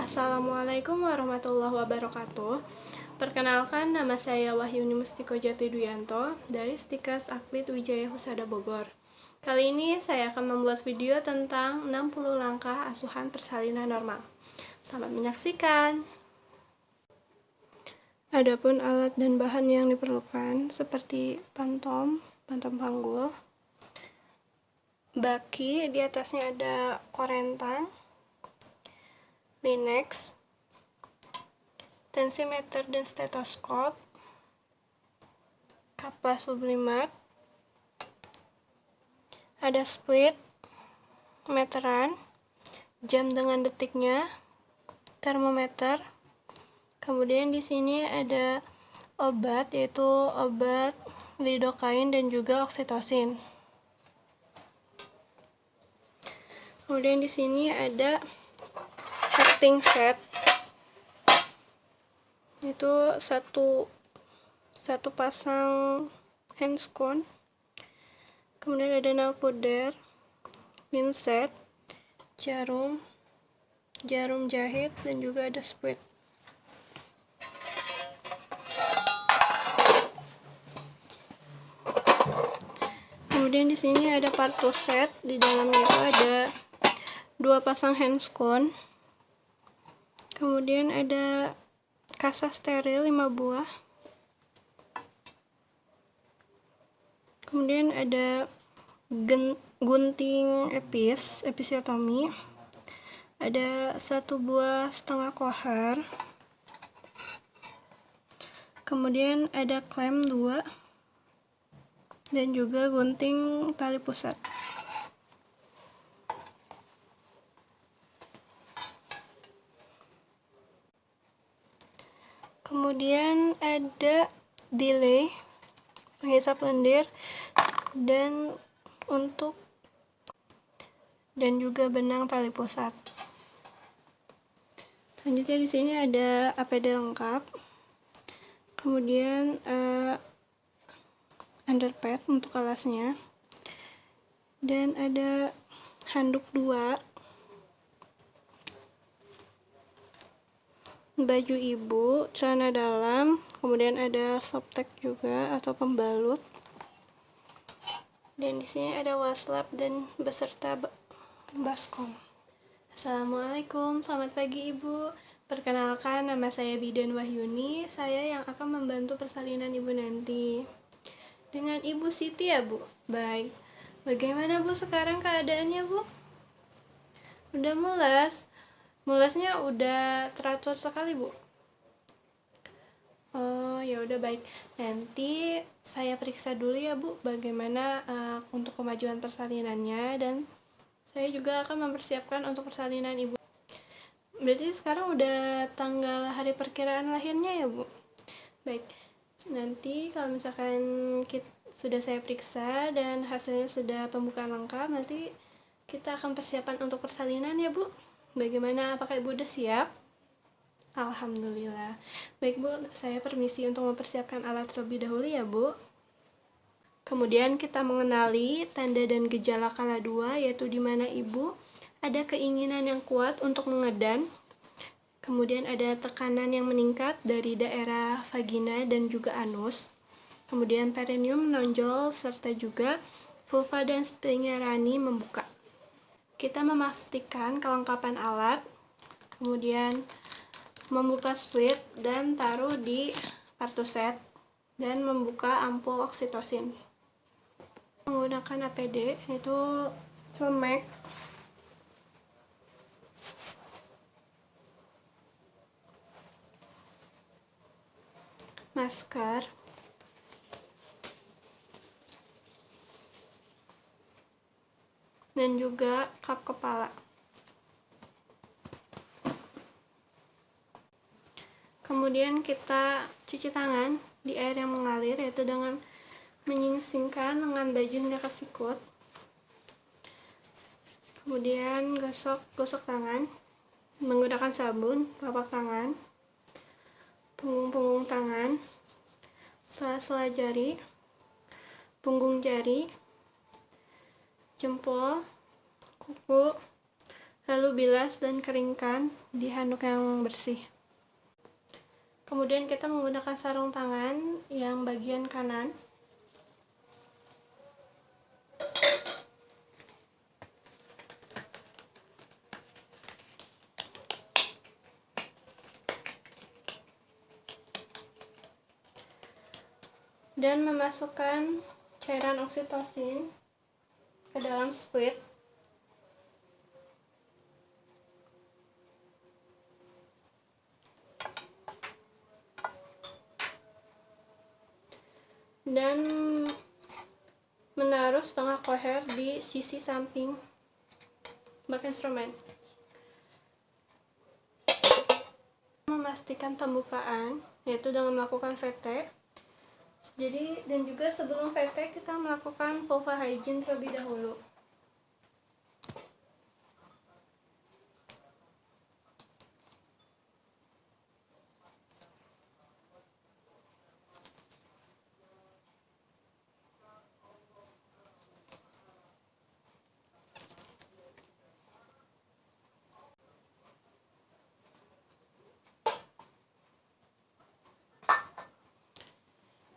Assalamualaikum warahmatullahi wabarakatuh. Perkenalkan, nama saya Wahyuni Mustiko Jati Duyanto dari Stikes Akbid Wijaya Husada Bogor. Kali ini saya akan membuat video tentang 60 langkah asuhan persalinan normal. Selamat menyaksikan. Adapun alat dan bahan yang diperlukan seperti pantom panggul, baki, di atasnya ada korentang, Linex, tensimeter dan stetoskop, kapas sublimat, ada spuit, meteran, jam dengan detiknya, termometer. Kemudian di sini ada obat, yaitu obat lidokain dan juga oksitosin. Kemudian di sini ada acting set, itu satu pasang handscone. Kemudian ada nail powder, pinset, jarum jahit, dan juga ada spuit. Kemudian di sini ada part to set, di dalamnya itu ada 2 pasang handscone. Kemudian ada kasa steril 5 buah. Kemudian ada gunting episiotomi. Ada 1 buah setengah kohar. Kemudian ada klem 2 dan juga gunting tali pusat. Kemudian ada delay, penghisap lendir, dan juga benang tali pusat. Selanjutnya di sini ada APD lengkap. Kemudian underpad untuk alasnya, dan ada handuk 2, baju ibu, celana dalam, kemudian ada softtek juga atau pembalut, dan di sini ada waslap dan beserta baskom. Assalamualaikum, selamat pagi Ibu. Perkenalkan, nama saya Bidan Wahyuni, saya yang akan membantu persalinan Ibu nanti. Dengan Ibu Siti ya Bu? Baik. Bagaimana Bu sekarang keadaannya Bu? Udah mulas? Mulasnya udah teratur sekali Bu? Oh ya udah baik. Nanti saya periksa dulu ya Bu bagaimana untuk kemajuan persalinannya, dan saya juga akan mempersiapkan untuk persalinan Ibu. Berarti sekarang udah tanggal hari perkiraan lahirnya ya Bu? Baik. Nanti kalau misalkan sudah saya periksa dan hasilnya sudah pembukaan lengkap, nanti kita akan persiapan untuk persalinan ya Bu. Bagaimana, apakah Ibu udah siap? Alhamdulillah. Baik Bu, saya permisi untuk mempersiapkan alat terlebih dahulu ya Bu. Kemudian kita mengenali tanda dan gejala kala 2, yaitu di mana Ibu ada keinginan yang kuat untuk mengedan. Kemudian ada tekanan yang meningkat dari daerah vagina dan juga anus. Kemudian perineum menonjol serta juga vulva dan sphincterani membuka. Kita memastikan kelengkapan alat, kemudian membuka spuit dan taruh di partuset, dan membuka ampul oksitosin. Menggunakan APD, yaitu celemek, masker, dan juga kap kepala. Kemudian kita cuci tangan di air yang mengalir, yaitu dengan menyingsingkan lengan baju hingga ke sikut. Kemudian gosok tangan menggunakan sabun, telapak tangan, punggung tangan, sela-sela jari, punggung jari, jempol, kuku, Lalu bilas dan keringkan di handuk yang bersih. Kemudian kita menggunakan sarung tangan yang bagian kanan. Dan memasukkan cairan oksitosin ke dalam squid. Dan menaruh setengah koher di sisi samping bak instrumen. Memastikan pembukaan, yaitu dengan melakukan VT. Dan juga sebelum VT kita melakukan vulva hygiene terlebih dahulu.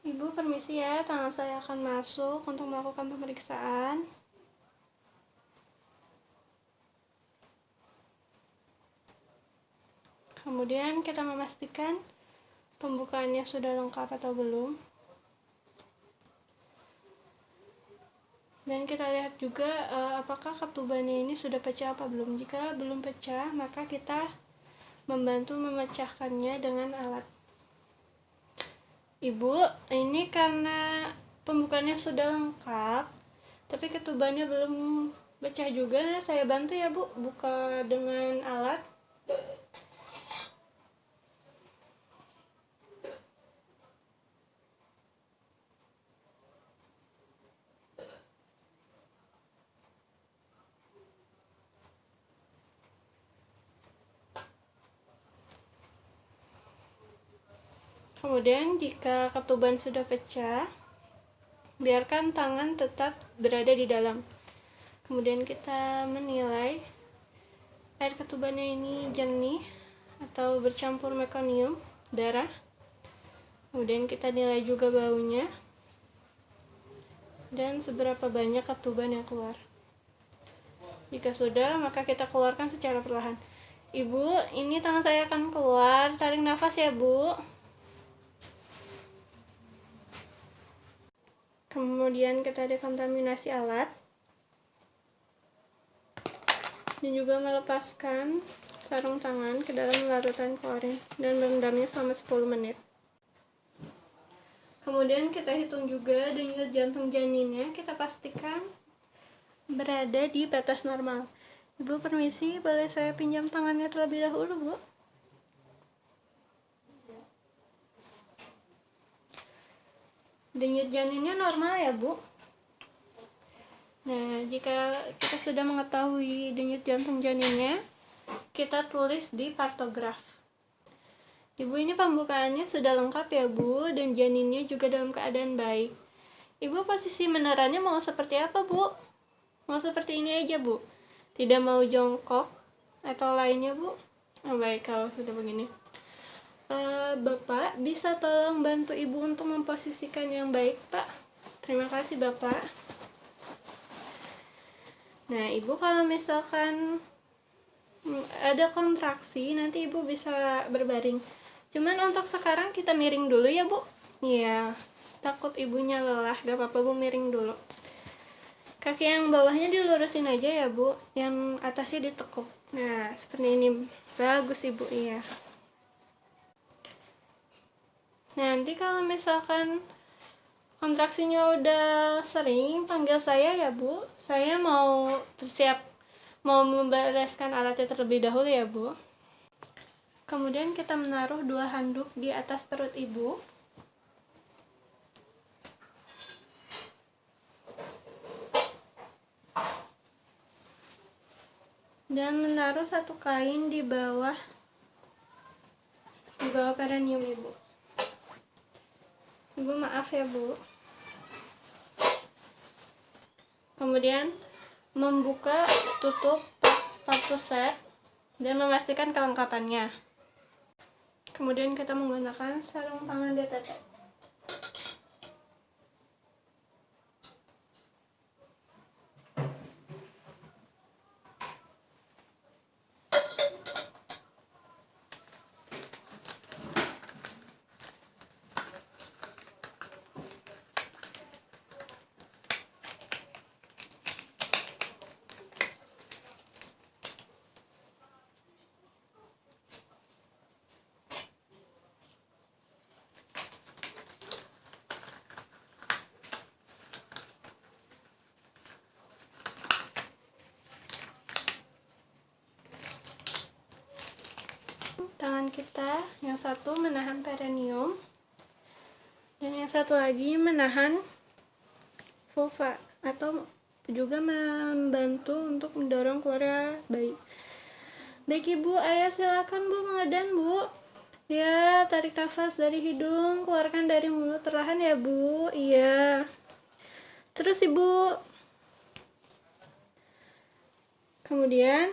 Ibu permisi ya, tangan saya akan masuk untuk melakukan pemeriksaan. Kemudian kita memastikan pembukaannya sudah lengkap atau belum. Dan kita lihat juga apakah ketubannya ini sudah pecah apa belum. Jika belum pecah, maka kita membantu memecahkannya dengan alat. Ibu, ini karena pembukaannya sudah lengkap, tapi ketubannya belum pecah juga, saya bantu ya Bu, buka dengan alat. Kemudian jika ketuban sudah pecah, biarkan tangan tetap berada di dalam. Kemudian kita menilai air ketubannya ini jernih atau bercampur mekonium, darah. Kemudian kita nilai juga baunya dan seberapa banyak ketuban yang keluar. Jika sudah, maka kita keluarkan secara perlahan. Ibu, ini tangan saya akan keluar, tarik nafas ya Bu. Kemudian kita dekontaminasi alat dan juga melepaskan sarung tangan ke dalam larutan klorin dan merendamnya selama 10 menit. Kemudian kita hitung juga denyut jantung janinnya, kita pastikan berada di batas normal. Ibu permisi, boleh saya pinjam tangannya terlebih dahulu Bu? Denyut janinnya normal ya Bu. Nah, jika kita sudah mengetahui denyut jantung janinnya, kita tulis di partograf. Ibu, ini pembukaannya sudah lengkap ya Bu, dan janinnya juga dalam keadaan baik. Ibu, posisi menarannya mau seperti apa Bu? Mau seperti ini aja Bu? Tidak mau jongkok atau lainnya Bu? Oh, baik, kalau sudah begini. Bapak, bisa tolong bantu Ibu untuk memposisikan yang baik, Pak? Terima kasih, Bapak. Nah, Ibu kalau misalkan ada kontraksi, nanti Ibu bisa berbaring. Cuman untuk sekarang kita miring dulu ya, Bu. Iya, takut Ibunya lelah, gak apa-apa Bu, miring dulu. Kaki yang bawahnya dilurusin aja ya, Bu. Yang atasnya ditekuk. Nah, seperti ini. Bagus, Ibu, iya. Nanti kalau misalkan kontraksinya udah sering, panggil saya ya Bu. Saya mau membereskan alatnya terlebih dahulu ya Bu. Kemudian kita menaruh 2 handuk di atas perut Ibu. Dan menaruh 1 kain di bawah perineum Ibu. Ibu maaf ya Bu. Kemudian membuka tutup kartu set dan memastikan kelengkapannya. Kemudian kita menggunakan sarung tangan DTT. Tangan kita yang satu menahan perineum dan yang satu lagi menahan vulva atau juga membantu untuk mendorong keluarnya bayi. Baik Ibu, ayo silakan Bu mengedan Bu. Ya, tarik nafas dari hidung, keluarkan dari mulut perlahan ya Bu. Iya. Terus Ibu. Kemudian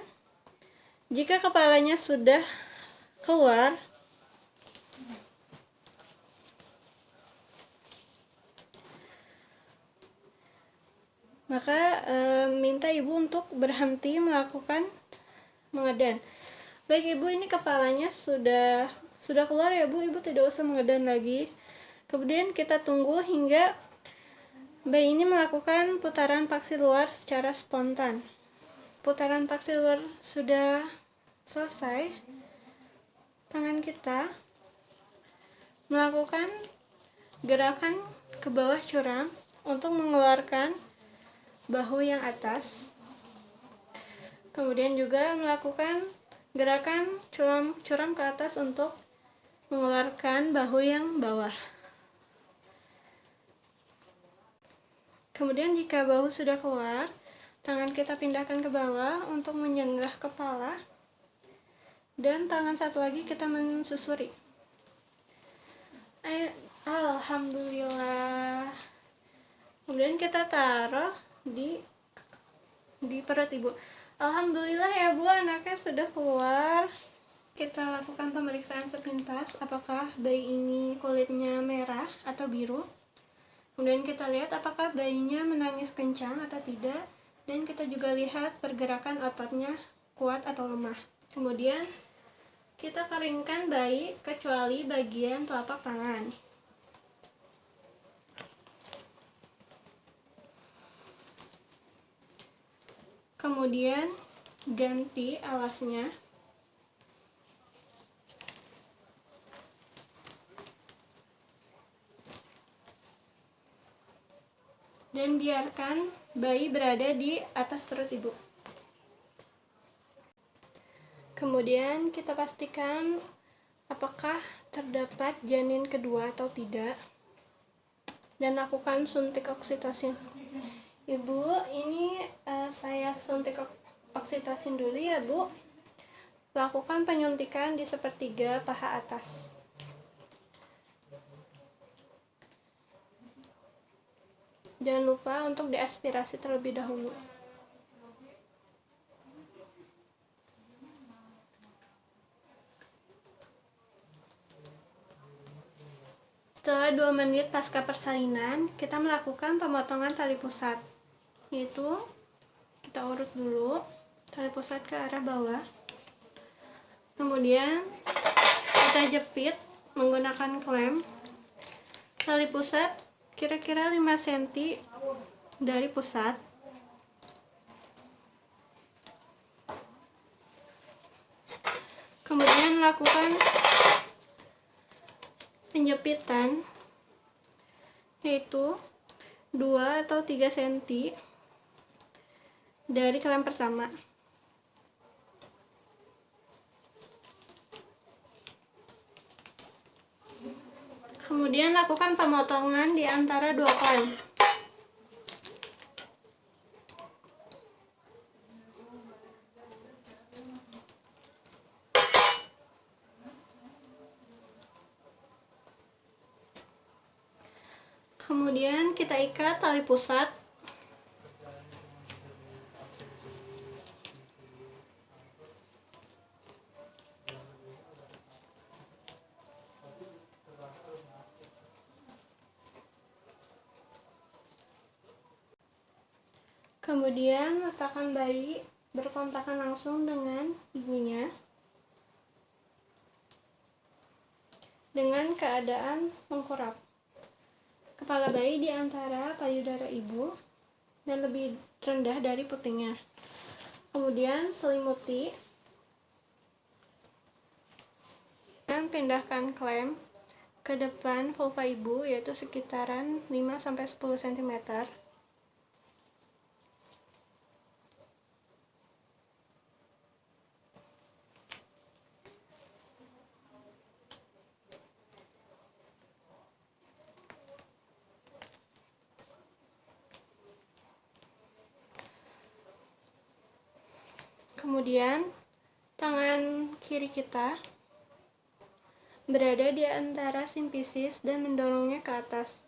jika kepalanya sudah keluar, maka minta Ibu untuk berhenti melakukan mengedan. Baik Ibu, ini kepalanya sudah keluar ya Bu. Ibu tidak usah mengedan lagi. Kemudian kita tunggu hingga bayi ini melakukan putaran paksi luar secara spontan. Putaran paksi luar sudah selesai, tangan kita melakukan gerakan ke bawah curam untuk mengeluarkan bahu yang atas. Kemudian juga melakukan gerakan curam ke atas untuk mengeluarkan bahu yang bawah. Kemudian jika bahu sudah keluar, tangan kita pindahkan ke bawah untuk menyenggah kepala. Dan tangan satu lagi kita mensusuri. Alhamdulillah. Kemudian kita taruh di perut Ibu. Alhamdulillah ya Bu, anaknya sudah keluar. Kita lakukan pemeriksaan sepintas apakah bayi ini kulitnya merah atau biru. Kemudian kita lihat apakah bayinya menangis kencang atau tidak. Dan kita juga lihat pergerakan ototnya kuat atau lemah. Kemudian kita keringkan bayi kecuali bagian telapak tangan. Kemudian ganti alasnya. Dan biarkan bayi berada di atas perut Ibu. Kemudian kita pastikan apakah terdapat janin kedua atau tidak. Dan lakukan suntik oksitosin. Ibu, ini saya suntik oksitosin dulu ya Bu. Lakukan penyuntikan di sepertiga paha atas. Jangan lupa untuk diaspirasi terlebih dahulu. Setelah 2 menit pasca persalinan, kita melakukan pemotongan tali pusat. Yaitu, kita urut dulu tali pusat ke arah bawah. Kemudian, kita jepit menggunakan klem. Tali pusat kira-kira 5 cm dari pusat. Kemudian lakukan penjepitan, yaitu 2 atau 3 cm dari klem pertama. Kemudian lakukan pemotongan di antara 2 klem. Kemudian kita ikat tali pusat. Kemudian letakkan bayi berkontakan langsung dengan ibunya dengan keadaan tengkurap. Kepala bayi di antara payudara ibu dan lebih rendah dari putingnya. Kemudian selimuti dan pindahkan klem ke depan vulva ibu, yaitu sekitaran 5-10 cm. Kemudian tangan kiri kita berada di antara simpisis dan mendorongnya ke atas,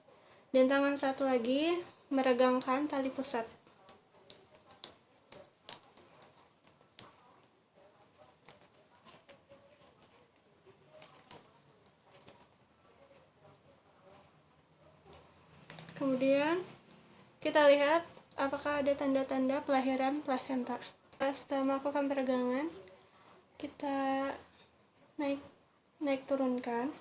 dan tangan satu lagi meregangkan tali pusat. Kemudian kita lihat apakah ada tanda-tanda pelahiran plasenta. Setelah melakukan peregangan, kita naik turunkan.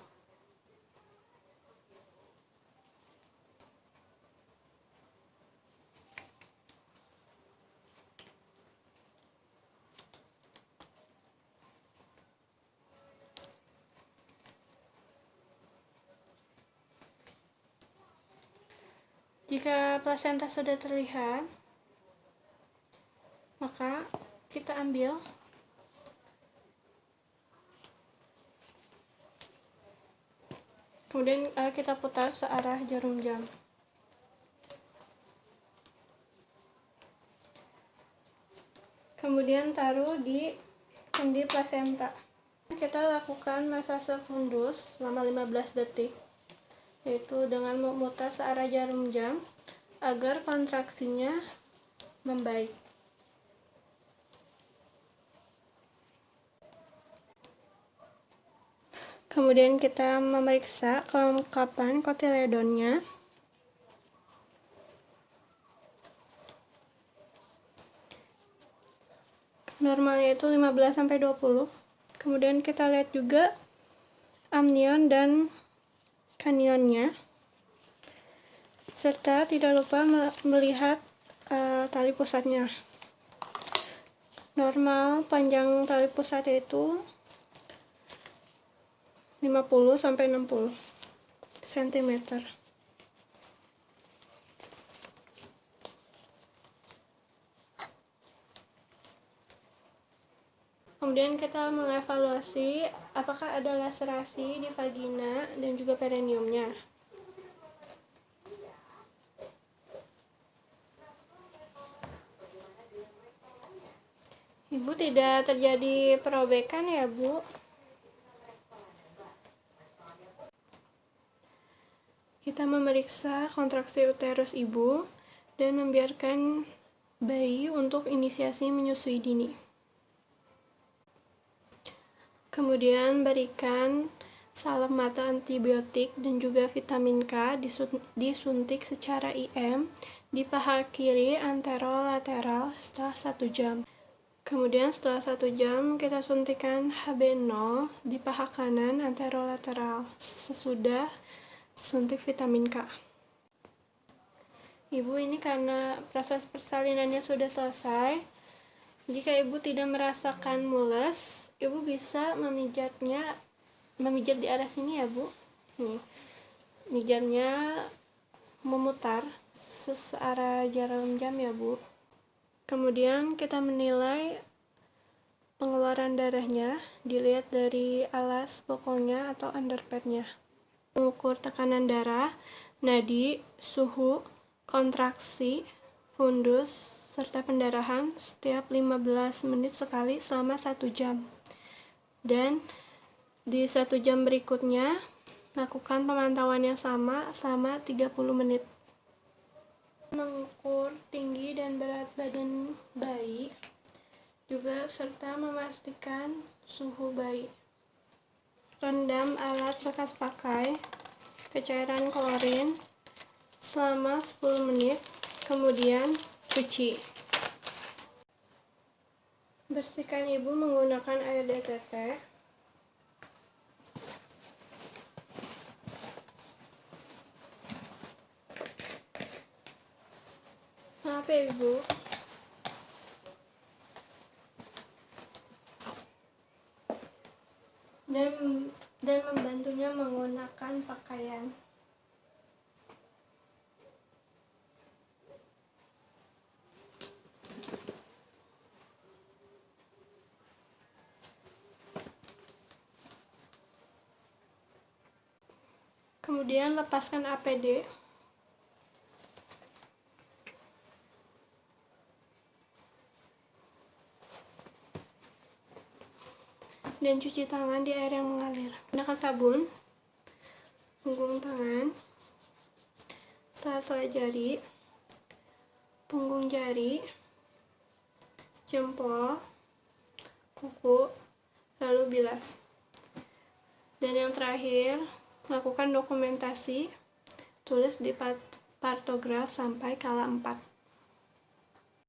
Jika plasenta sudah terlihat, maka kita ambil kemudian kita putar searah jarum jam. Kemudian taruh di kendi plasenta. Kita lakukan masase fundus selama 15 detik, yaitu dengan memutar searah jarum jam agar kontraksinya membaik. Kemudian kita memeriksa kelengkapan kotiledonnya. Normalnya itu 15-20. Kemudian kita lihat juga amnion dan kanionnya, serta tidak lupa melihat tali pusatnya. Normal panjang tali pusat itu 50-60 cm. Kemudian kita mengevaluasi apakah ada laserasi di vagina dan juga perineumnya. Ibu tidak terjadi perobekan ya, Bu? Kita memeriksa kontraksi uterus ibu dan membiarkan bayi untuk inisiasi menyusui dini. Kemudian berikan salep mata antibiotik dan juga vitamin K disuntik secara IM di paha kiri anterolateral setelah 1 jam. Kemudian setelah 1 jam kita suntikan HB0 di paha kanan anterolateral sesudah suntik vitamin K. Ibu ini karena proses persalinannya sudah selesai, jika ibu tidak merasakan mules, ibu bisa memijat di arah sini ya, Bu. Nih, mijatnya memutar searah jarum jam ya, Bu. Kemudian kita menilai pengeluaran darahnya, dilihat dari alas bokongnya atau underpadnya. Mengukur tekanan darah, nadi, suhu, kontraksi, fundus, serta pendarahan setiap 15 menit sekali selama 1 jam. Dan di 1 jam berikutnya, lakukan pemantauan yang sama selama 30 menit. Mengukur tinggi dan berat badan bayi, juga serta memastikan suhu bayi. Rendam alat bekas pakai ke cairan klorin selama 10 menit, kemudian cuci. Bersihkan ibu menggunakan air DTT. Maaf ya ibu. Dan membantunya menggunakan pakaian. Kemudian lepaskan APD. Dan cuci tangan di air yang mengalir. Gunakan sabun, punggung tangan, sela-sela jari, punggung jari, jempol, kuku, lalu bilas. Dan yang terakhir, lakukan dokumentasi, tulis di partograf sampai kala 4.